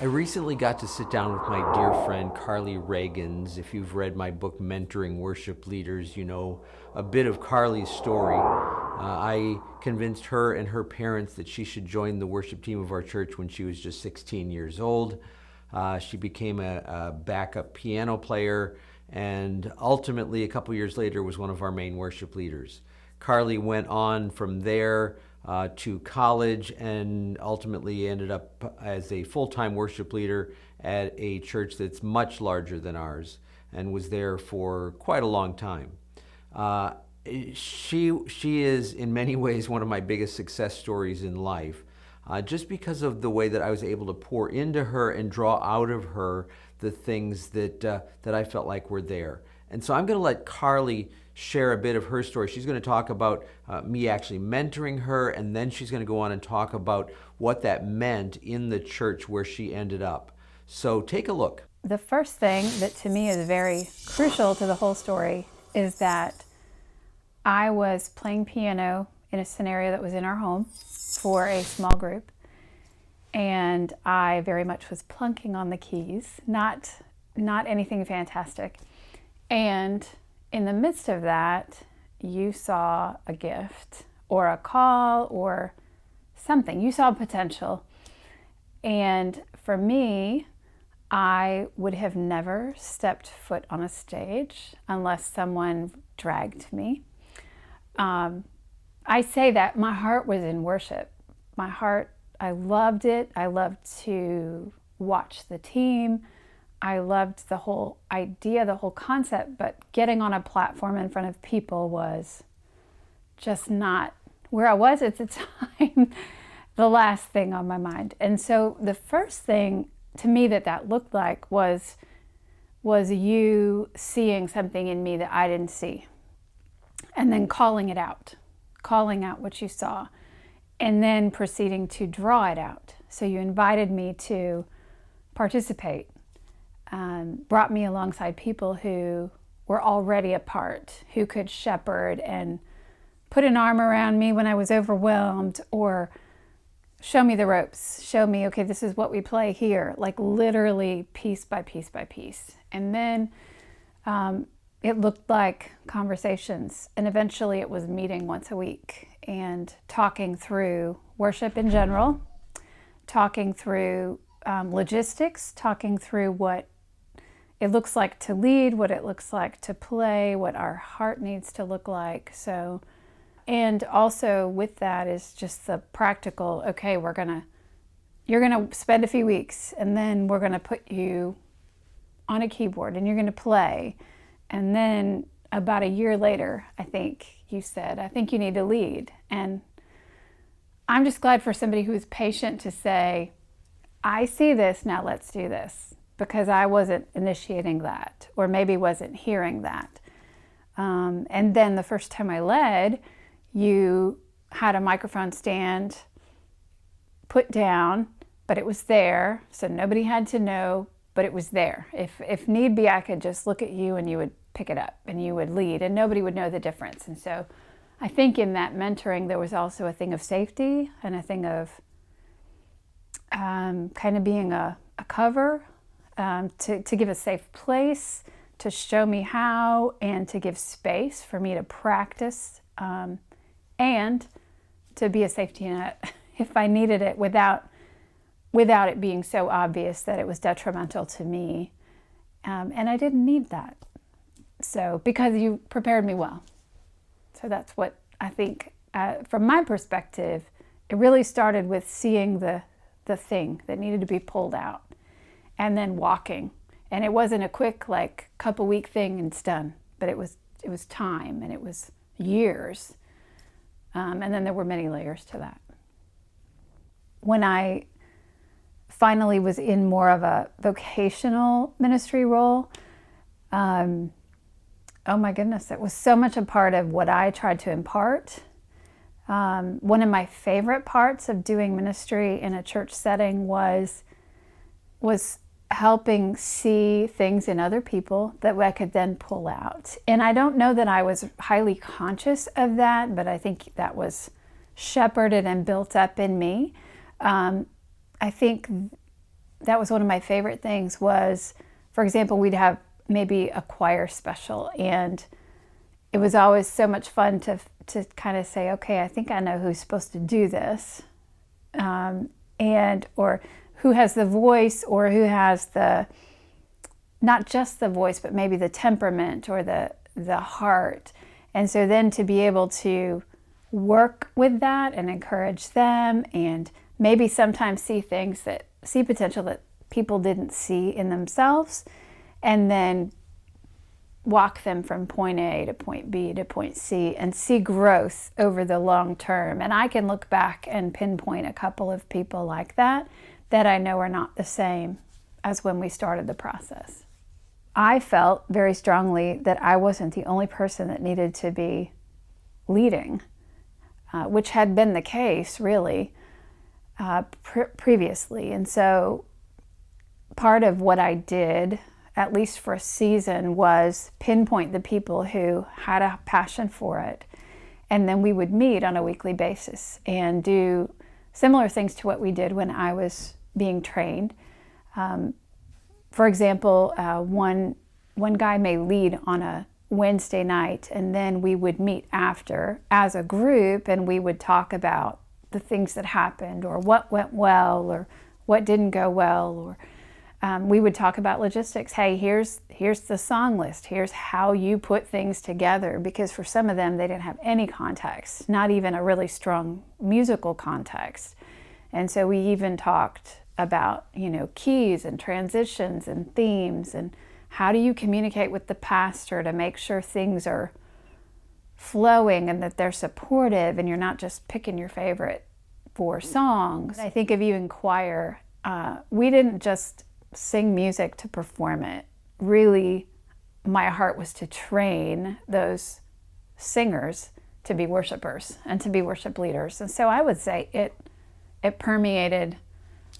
I recently got to sit down with my dear friend Carlee Ragains. If you've read my book, Mentoring Worship Leaders, you know a bit of Carlee's story. I convinced her and her parents that she should join the worship team of our church when she was just 16 years old. She became a backup piano player and ultimately, a couple years later, was one of our main worship leaders. Carlee went on from there to college and ultimately ended up as a full-time worship leader at a church that's much larger than ours and was there for quite a long time. She is in many ways one of my biggest success stories in life, just because of the way that I was able to pour into her and draw out of her the things that I felt like were there. And so I'm going to let Carlee share a bit of her story. She's going to talk about me actually mentoring her, and then she's going to go on and talk about what that meant in the church where she ended up. So take a look. The first thing that to me is very crucial to the whole story is that I was playing piano in a scenario that was in our home for a small group, and I very much was plunking on the keys, not anything fantastic. And in the midst of that, you saw a gift or a call or something. You saw potential. And for me, I would have never stepped foot on a stage unless someone dragged me. I say that my heart was in worship. My heart, I loved it. I loved to watch the team. I loved the whole idea, the whole concept, but getting on a platform in front of people was just not where I was at the time, the last thing on my mind. And so the first thing to me that looked like was you seeing something in me that I didn't see, and then calling out what you saw, and then proceeding to draw it out. So you invited me to participate. Brought me alongside people who were already a part, who could shepherd and put an arm around me when I was overwhelmed, or show me the ropes, show me, okay, this is what we play here, like literally piece by piece by piece. And then it looked like conversations, and eventually it was meeting once a week and talking through worship in general, talking through logistics, talking through what it looks like to lead, what it looks like to play, what our heart needs to look like. So, and also with that is just the practical, okay, you're gonna spend a few weeks, and then we're gonna put you on a keyboard and you're gonna play. And then about a year later, I think you said, I think you need to lead. And I'm just glad for somebody who's patient to say, I see this, now let's do this, because I wasn't initiating that, or maybe wasn't hearing that. And then the first time I led, you had a microphone stand put down, but it was there, so nobody had to know, but it was there. If need be, I could just look at you and you would pick it up and you would lead, and nobody would know the difference. And so I think in that mentoring, there was also a thing of safety and a thing of kind of being a cover, to give a safe place, to show me how, and to give space for me to practice, and to be a safety net if I needed it without it being so obvious that it was detrimental to me. And I didn't need that. So, because you prepared me well. So that's what I think, from my perspective, it really started with seeing the thing that needed to be pulled out, and then walking. And it wasn't a quick, like, couple week thing and it's done, but it was time, and it was years. And then there were many layers to that. When I finally was in more of a vocational ministry role, oh my goodness, it was so much a part of what I tried to impart. One of my favorite parts of doing ministry in a church setting was helping see things in other people that I could then pull out. And I don't know that I was highly conscious of that, but I think that was shepherded and built up in me. I think that was one of my favorite things was, for example, we'd have maybe a choir special, and it was always so much fun to kind of say, okay, I think I know who's supposed to do this, or who has the voice, or who has not just the voice, but maybe the temperament or the heart. And so then to be able to work with that and encourage them, and maybe sometimes see potential that people didn't see in themselves, and then walk them from point A to point B to point C and see growth over the long term. And I can look back and pinpoint a couple of people like that I know are not the same as when we started the process. I felt very strongly that I wasn't the only person that needed to be leading, which had been the case really previously. And so part of what I did, at least for a season, was pinpoint the people who had a passion for it. And then we would meet on a weekly basis and do similar things to what we did when I was being trained. For example, one guy may lead on a Wednesday night, and then we would meet after as a group, and we would talk about the things that happened, or what went well, or what didn't go well, or we would talk about logistics. Hey, here's the song list. Here's how you put things together, because for some of them, they didn't have any context, not even a really strong musical context. And so we even talked about, keys and transitions and themes, and how do you communicate with the pastor to make sure things are flowing and that they're supportive and you're not just picking your favorite 4 songs. I think of you in choir, we didn't just sing music to perform it. Really, my heart was to train those singers to be worshipers and to be worship leaders. And so I would say it permeated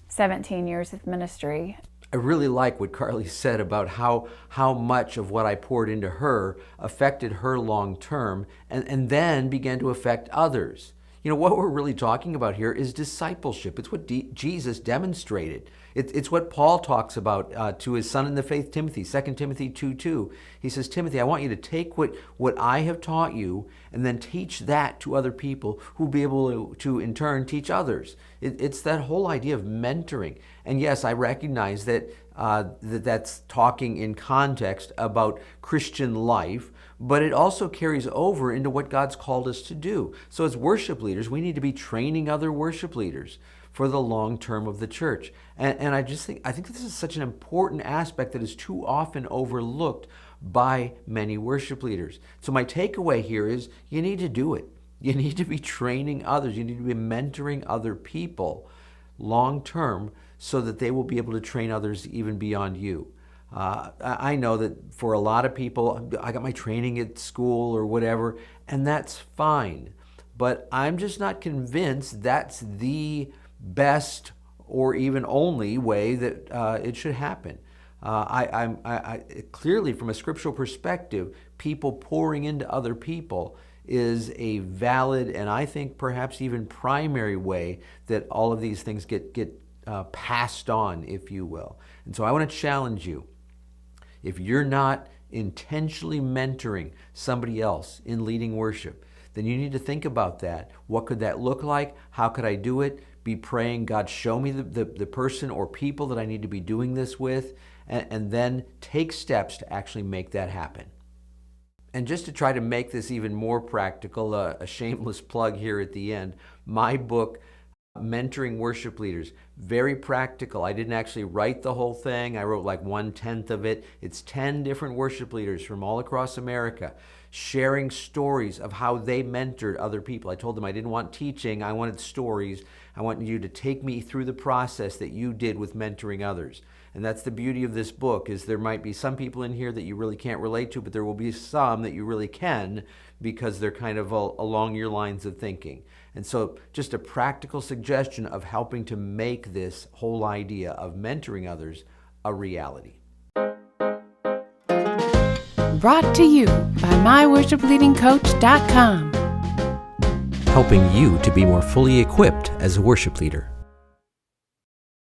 17 years of ministry. I really like what Carlee said about how much of what I poured into her affected her long term, and then began to affect others. What we're really talking about here is discipleship. It's what Jesus demonstrated. It's what Paul talks about to his son in the faith, Timothy, 2 Timothy 2:2. He says, Timothy, I want you to take what I have taught you and then teach that to other people who will be able to in turn teach others. It's that whole idea of mentoring. And yes, I recognize that that's talking in context about Christian life, but it also carries over into what God's called us to do. So as worship leaders, we need to be training other worship leaders for the long term of the church. And I think this is such an important aspect that is too often overlooked by many worship leaders. So my takeaway here is you need to do it. You need to be training others. You need to be mentoring other people long term so that they will be able to train others even beyond you. I know that for a lot of people, I got my training at school or whatever, and that's fine. But I'm just not convinced that's the best or even only way that it should happen. I clearly, from a scriptural perspective, people pouring into other people is a valid and I think perhaps even primary way that all of these things get passed on, if you will. And so I want to challenge you. If you're not intentionally mentoring somebody else in leading worship, then you need to think about that. What could that look like? How could I do it? Be praying, God, show me the person or people that I need to be doing this with, and then take steps to actually make that happen. And just to try to make this even more practical, a shameless plug here at the end, my book, Mentoring Worship Leaders, very practical. I didn't actually write the whole thing. I wrote like 1/10 of it. It's 10 different worship leaders from all across America sharing stories of how they mentored other people. I told them I didn't want teaching, I wanted stories. I want you to take me through the process that you did with mentoring others. And that's the beauty of this book, is there might be some people in here that you really can't relate to, but there will be some that you really can, because they're kind of along your lines of thinking. And so just a practical suggestion of helping to make this whole idea of mentoring others a reality. Brought to you by myworshipleadingcoach.com. Helping you to be more fully equipped as a worship leader.